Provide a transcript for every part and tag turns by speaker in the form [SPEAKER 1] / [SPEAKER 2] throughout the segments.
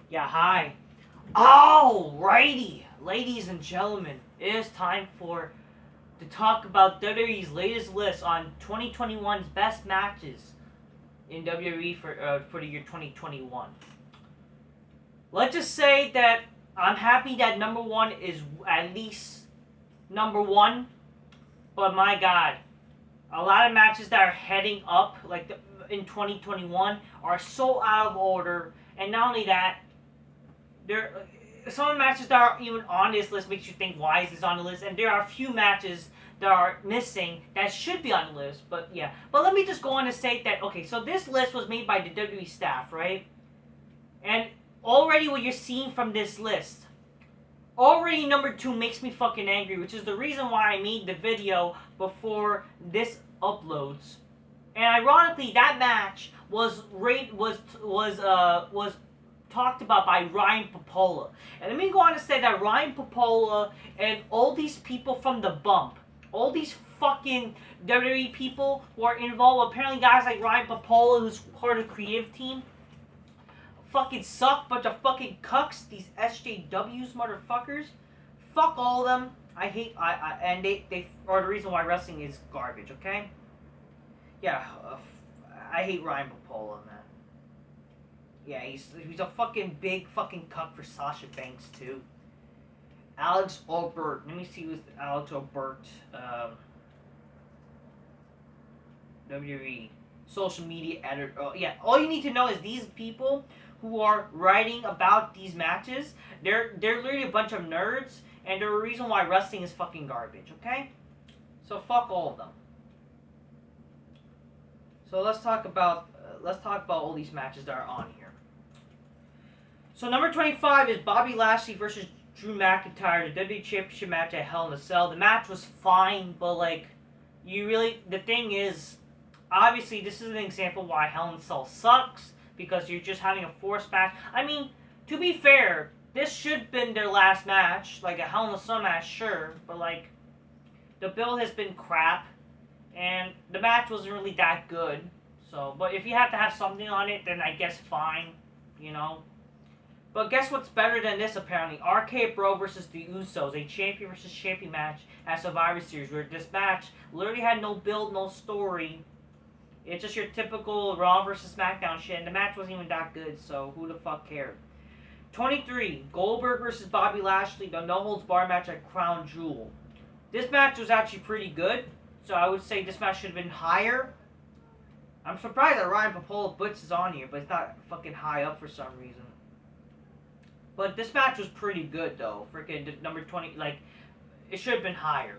[SPEAKER 1] Yeah, hi. Alrighty, ladies and gentlemen, it is time to talk about WWE's latest list on 2021's best matches in WWE for the year 2021. Let's just say that I'm happy that number one is at least number one, but my God, a lot of matches that are heading up in 2021 are so out of order, and not only that, there some of the matches that are even on this list makes you think, why is this on the list? And there are a few matches that are missing that should be on the list. But yeah, but let me just go on and say that, okay, so this list was made by the WWE staff, right? And already what you're seeing from this list, already number two makes me fucking angry, which is the reason why I made the video before this uploads. And ironically, that match was talked about by Ryan Popola. And let me go on to say that Ryan Popola and all these people from the bump, all these fucking WWE people who are involved, apparently guys like Ryan Popola, who's part of the creative team, fucking suck, bunch of fucking cucks, these SJWs, motherfuckers. Fuck all of them. And they are the reason why wrestling is garbage, okay? Yeah, I hate Ryan Popola, man. Yeah, he's a fucking big fucking cuck for Sasha Banks, too. Alex Obert. Let me see who's Alex Obert. WWE. Social media editor. Oh, yeah, all you need to know is these people who are writing about these matches, they're literally a bunch of nerds, and they're the reason why wrestling is fucking garbage, okay? So fuck all of them. So let's talk about all these matches that are on here. So number 25 is Bobby Lashley versus Drew McIntyre, the WWE Championship match at Hell in a Cell. The match was fine, but the thing is, obviously this is an example why Hell in a Cell sucks, because you're just having a forced match. I mean, to be fair, this should have been their last match, like a Hell in a Cell match, sure, but the build has been crap, and the match wasn't really that good. So, but if you have to have something on it, then I guess fine, you know. But guess what's better than this, apparently? RK Bro versus the Usos, a champion versus champion match at Survivor Series, where this match literally had no build, no story. It's just your typical Raw versus SmackDown shit, and the match wasn't even that good, so who the fuck cared? 23, Goldberg versus Bobby Lashley, the no-holds-barred match at Crown Jewel. This match was actually pretty good, so I would say this match should have been higher. I'm surprised that Ryan Popola Butts is on here, but it's not fucking high up for some reason. But this match was pretty good, though. Freaking number 20, it should have been higher.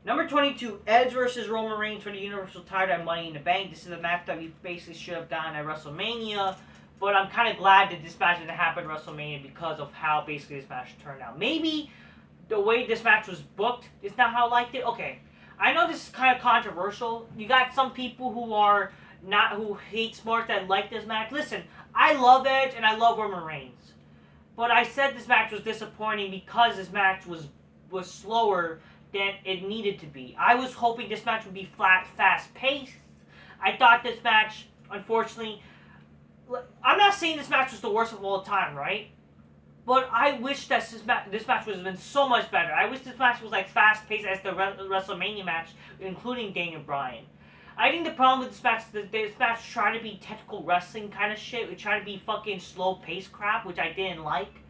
[SPEAKER 1] Number 22, Edge versus Roman Reigns for the Universal title at Money in the Bank. This is a match that we basically should have gotten at WrestleMania. But I'm kind of glad that this match didn't happen at WrestleMania because of how basically this match turned out. Maybe the way this match was booked is not how I liked it. Okay, I know this is kind of controversial. You got some people who hate sports that like this match. Listen, I love Edge and I love Roman Reigns. But I said this match was disappointing because this match was slower than it needed to be. I was hoping this match would be fast-paced. I thought this match, unfortunately, I'm not saying this match was the worst of all time, right? But I wish that this match would have been so much better. I wish this match was fast-paced as the WrestleMania match, including Daniel Bryan. I think the problem with this match tried to be technical wrestling kind of shit. It tried to be fucking slow-paced crap, which I didn't like.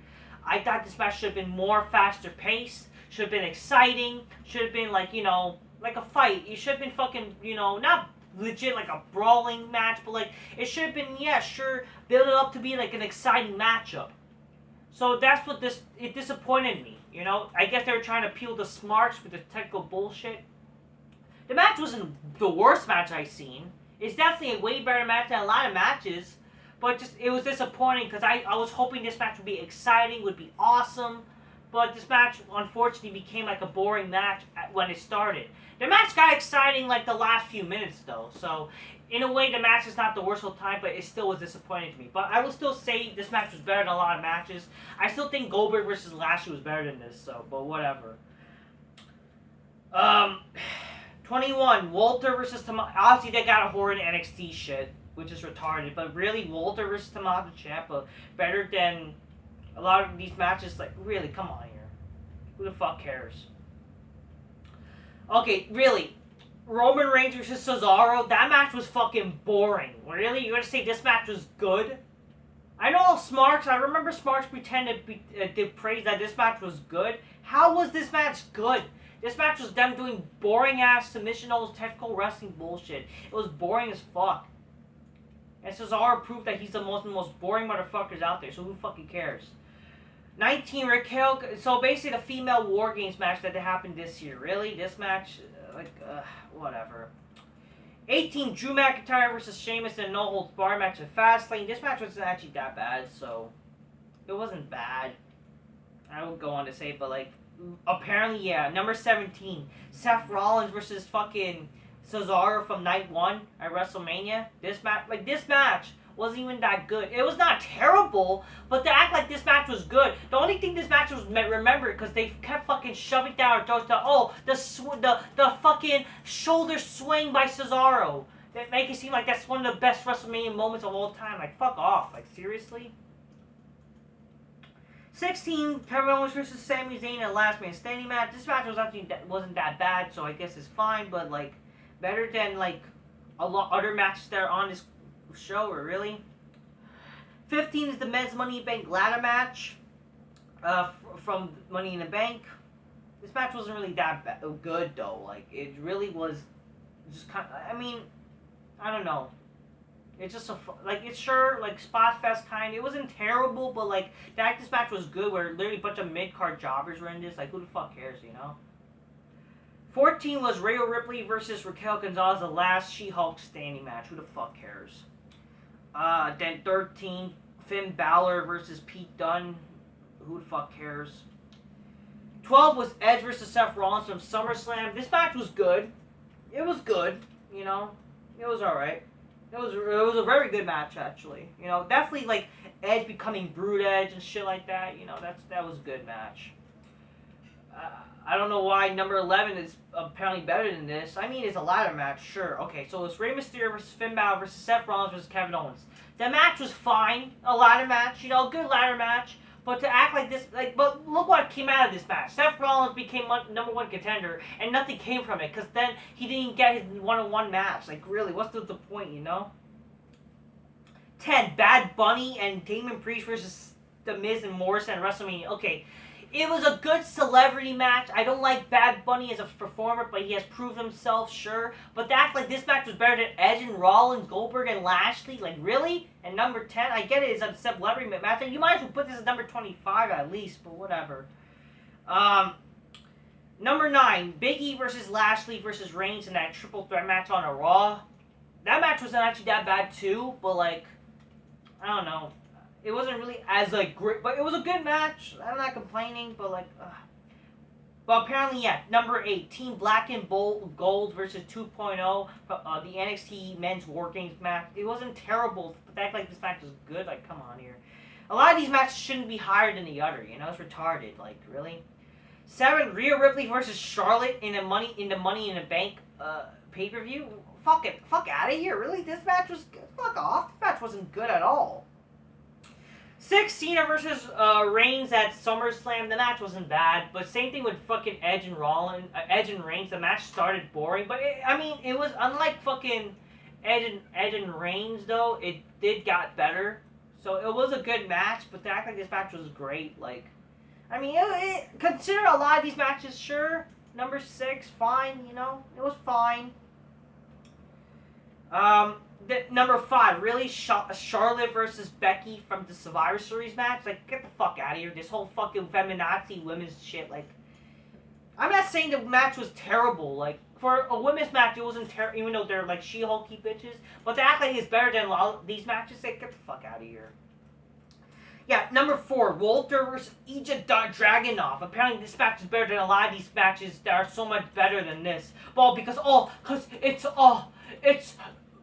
[SPEAKER 1] I thought this match should have been more faster-paced, should have been exciting, should have been like a fight. It should have been fucking, not legit like a brawling match, but it should have been, yeah, sure, build it up to be an exciting matchup. So that's what it disappointed me, I guess they were trying to appeal to smarts with the technical bullshit. The match wasn't the worst match I've seen. It's definitely a way better match than a lot of matches. But it was disappointing because I was hoping this match would be exciting, would be awesome. But this match, unfortunately, became a boring match when it started. The match got exciting the last few minutes, though. So, in a way, the match is not the worst of the time, but it still was disappointing to me. But I will still say this match was better than a lot of matches. I still think Goldberg versus Lashley was better than this, but whatever. 21, Walter versus Tommaso. Obviously, they got a horrid NXT shit. which is retarded. But really, Walter versus Tommaso Ciampa, better than a lot of these matches. Like, really, come on here. Who the fuck cares? Okay, really. Roman Reigns versus Cesaro, that match was fucking boring. Really? You're gonna say this match was good? I know Smarks, I remember Smarks pretended to praise that this match was good. How was this match good? This match was them doing boring-ass submission-holds, technical wrestling bullshit. It was boring as fuck. And Cesaro proved that he's the most boring motherfuckers out there, so who fucking cares? 19, Raquel, so basically the female War Games match that happened this year. Really? This match? Whatever. 18, Drew McIntyre versus Sheamus in a no-holds-barred match at Fastlane. This match wasn't actually that bad, so it wasn't bad. I won't go on to say, but like, apparently, yeah. Number 17, Seth Rollins versus fucking Cesaro from night 1 at WrestleMania. This match wasn't even that good. It was not terrible, but to act like this match was good. The only thing this match was remembered because they kept fucking shoving down our throats. The fucking shoulder swing by Cesaro. They make it seem like that's one of the best WrestleMania moments of all time. Like, fuck off. Like, seriously? 16, Kevin Owens versus Sami Zayn in a last man standing match. This match wasn't that bad, so I guess it's fine, but like, better than like a lot other matches that are on this show, or really. 15 is the men's Money in the Bank ladder match from Money in the Bank. This match wasn't really that good though. Like, it really was just kind of, I mean, I don't know. It's just it's sure, like, Spot Fest kind of. It wasn't terrible, but like, this match was good where literally a bunch of mid-card jobbers were in this. Like, who the fuck cares, you know? 14 was Rhea Ripley versus Raquel Gonzalez, the last She-Hulk standing match. Who the fuck cares? Then 13, Finn Balor versus Pete Dunne. Who the fuck cares? 12 was Edge versus Seth Rollins from SummerSlam. This match was good. It was good, you know. It was alright. It was a very good match, actually. You know, definitely, like, Edge becoming Brood Edge and shit like that. You know, that was a good match. I don't know why number 11 is apparently better than this. I mean, it's a ladder match, sure. Okay, so it's Rey Mysterio versus Finn Balor versus Seth Rollins versus Kevin Owens. The match was fine. A ladder match, you know, good ladder match. But to act like this, but look what came out of this match. Seth Rollins became number 1 contender, and nothing came from it, because then he didn't get his one-on-one match. Like, really, what's the point, you know? 10, Bad Bunny and Damon Priest versus The Miz and Morrison at WrestleMania. Okay, it was a good celebrity match. I don't like Bad Bunny as a performer, but he has proved himself, sure. But to act like this match was better than Edge and Rollins, Goldberg and Lashley, like, really? And number 10, I get it, it's a celebrity match. You might as well put this as number 25 at least, but whatever. Number 9, Big E versus Lashley versus Reigns in that triple threat match on a Raw. That match wasn't actually that bad too, but like, I don't know. It wasn't really as like great, but it was a good match. I'm not complaining, but like, but apparently, yeah. Number 8, Team Black and Gold versus 2.0, the NXT Men's War Games match. It wasn't terrible, but act like this match was good. Like, come on here. A lot of these matches shouldn't be higher than the other. You know, it's retarded. Like, really. 7, Rhea Ripley versus Charlotte in the Money in the Bank pay-per-view. Fuck out of here. Really, this match was good. Fuck off. This match wasn't good at all. 6, Cena versus Reigns at SummerSlam. The match wasn't bad, but same thing with fucking Edge and Reigns. The match started boring, but it was unlike fucking Edge and Reigns though. It did got better, so it was a good match. But to act like this match was great, like, I mean, consider a lot of these matches, sure. Number 6, fine, you know, it was fine. Number 5, really, Charlotte versus Becky from the Survivor Series match. Like, get the fuck out of here. This whole fucking feminazi women's shit. Like, I'm not saying the match was terrible. Like, for a women's match, it wasn't terrible, even though they're, like, She-Hulky bitches. But to act like it's better than these matches, like, get the fuck out of here. Yeah, number 4, Walter versus Ilja Dragunov. Apparently, this match is better than a lot of these matches that are so much better than this. Well, because it's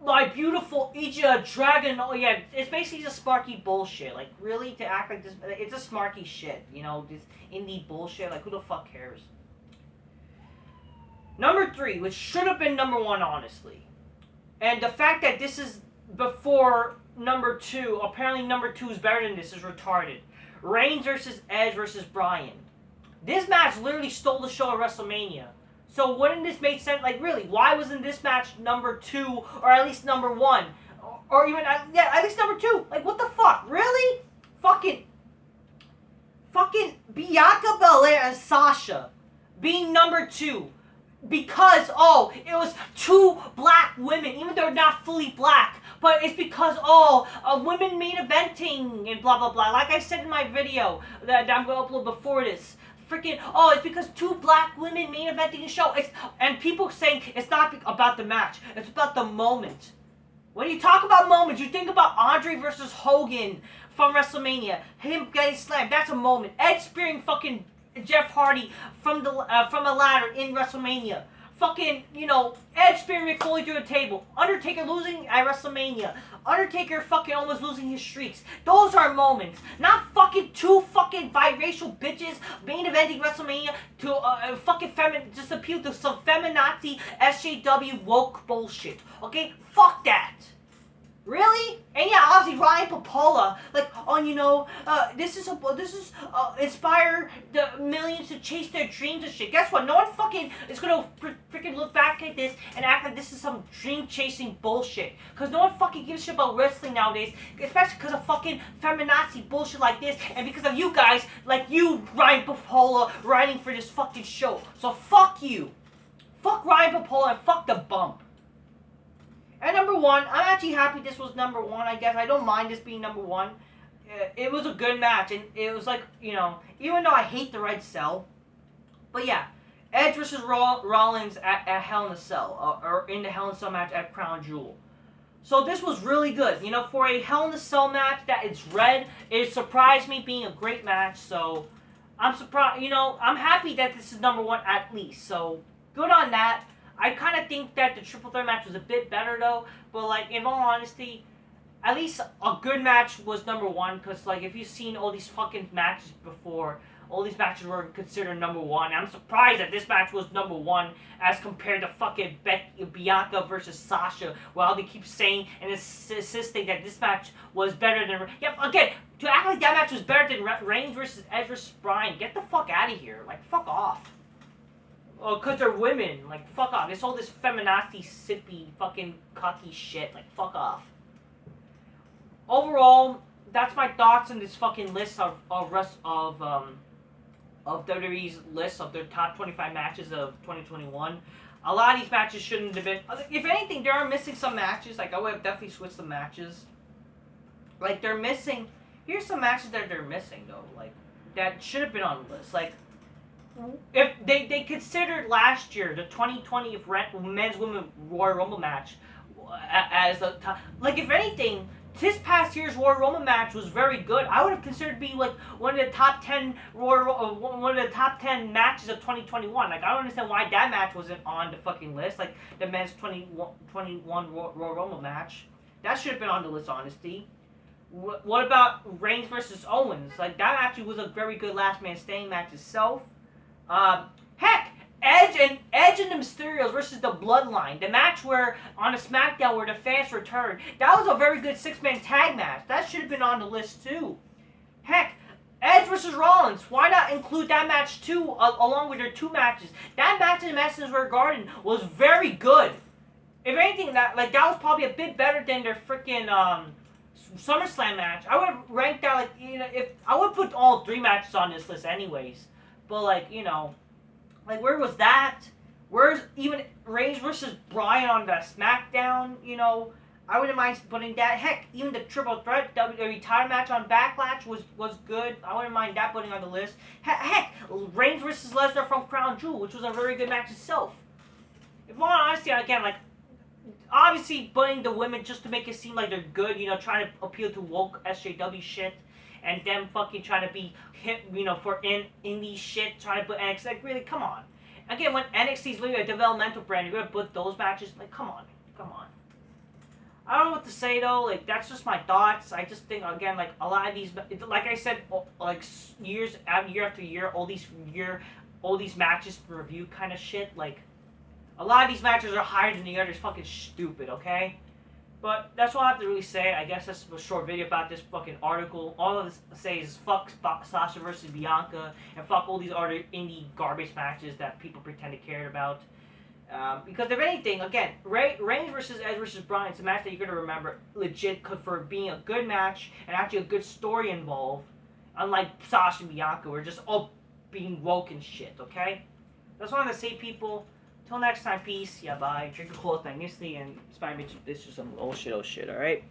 [SPEAKER 1] my beautiful Ilja Dragunov. Oh, yeah, it's basically just Sparky bullshit. Like, really, to act like this, it's a Smarky shit, you know, this indie bullshit. Like, who the fuck cares? Number 3, which should have been number 1, honestly. And the fact that this is before number 2. Apparently number 2 is better than this. Is retarded. Reigns versus Edge versus Bryan. This match literally stole the show at WrestleMania. So wouldn't this make sense? Like, really, why wasn't this match number 2 or at least number 1? Or even, yeah, at least number 2. Like, what the fuck? Really? Fucking Bianca Belair and Sasha being number 2. Because, it was 2 black women, even though they're not fully black. But it's because, women main eventing and blah, blah, blah. Like I said in my video that I'm going to upload before this. Freaking, it's because 2 black women main eventing the show. And people saying it's not about the match. It's about the moment. When you talk about moments, you think about Andre versus Hogan from WrestleMania. Him getting slammed. That's a moment. Edge spearing fucking Jeff Hardy from a ladder in WrestleMania. Fucking, Edge spearing Mick Foley through a table. Undertaker losing at WrestleMania. Undertaker fucking almost losing his streaks. Those are moments. Not fucking 2 fucking biracial bitches main eventing WrestleMania to just appeal to some feminazi SJW woke bullshit. Okay? Fuck that. Really? And yeah, obviously Ryan Popola, this is inspire the millions to chase their dreams and shit. Guess what? No one fucking is gonna freaking look back at this and act like this is some dream chasing bullshit. Cause no one fucking gives a shit about wrestling nowadays, especially because of fucking feminazi bullshit like this, and because of you guys, like you, Ryan Popola, writing for this fucking show. So fuck you. Fuck Ryan Popola and fuck the bump. At number 1, I'm actually happy this was number 1, I guess. I don't mind this being number 1. It was a good match, and it was like, even though I hate the red cell. But yeah, Edge versus Rollins at Hell in a Cell, or in the Hell in a Cell match at Crown Jewel. So this was really good. For a Hell in a Cell match that it's red, it surprised me being a great match. So I'm surprised, I'm happy that this is number 1 at least. So good on that. I kind of think that the triple threat match was a bit better though, but in all honesty, at least a good match was number 1, because if you've seen all these fucking matches before, all these matches were considered number 1. I'm surprised that this match was number 1 as compared to fucking Bianca versus Sasha, while they keep saying and insisting that this match was better than... Yep, again, to act like that match was better than Reigns versus Edge versus Bryan, get the fuck out of here. Fuck off. Because they're women. Fuck off. It's all this feminazi, sippy, fucking cocky shit. Fuck off. Overall, that's my thoughts on this fucking list of WWE's list of their top 25 matches of 2021. A lot of these matches shouldn't have been... If anything, they are missing some matches. I would have definitely switched some matches. They're missing... Here's some matches that they're missing, though. That should have been on the list. If they considered last year, the 2020 men's women Royal Rumble match as the top, if anything, this past year's Royal Rumble match was very good. I would have considered being one of the top 10 one of the top 10 matches of 2021. I don't understand why that match wasn't on the fucking list. The men's 21 Royal Rumble match, that should have been on the list, honestly. What about Reigns versus Owens? That actually was a very good last man standing match itself. Heck, Edge and the Mysterios versus the Bloodline. The match on a SmackDown where the fans returned. That was a very good 6-man tag match. That should have been on the list too. Heck, Edge versus Rollins. Why not include that match too, along with their 2 matches? That match in Madison Square Garden was very good. If anything, that was probably a bit better than their freaking SummerSlam match. I would have ranked that if I would put all 3 matches on this list anyways. But where was that? Where's even Reigns versus Bryan on the SmackDown? I wouldn't mind putting that. Heck, even the triple threat WWE title match on Backlash was good. I wouldn't mind that putting on the list. Heck, Reigns versus Lesnar from Crown Jewel, which was a very good match itself. If all honesty, again, obviously putting the women just to make it seem like they're good, trying to appeal to woke SJW shit. And them fucking trying to be hit, for indie shit, trying to put NXT. Really, come on. Again, when NXT's literally a developmental brand, you're gonna put those matches. Come on. I don't know what to say though. That's just my thoughts. I just think again, a lot of these, like I said, year after year, all these matches review kind of shit. A lot of these matches are higher than the others. Fucking stupid. Okay. But that's all I have to really say. I guess that's a short video about this fucking article. All of this to say is fuck Sasha versus Bianca and fuck all these other indie garbage matches that people pretend to care about. Because if anything, again, Reigns versus Edge versus Bryan, it's a match that you're gonna remember legit for being a good match and actually a good story involved. Unlike Sasha and Bianca, we're just all being woke and shit. Okay, that's what I want to say, people. Till next time, peace. Yeah, bye. Drink a cold thing, and Spider-Man. This is some old shit. All right.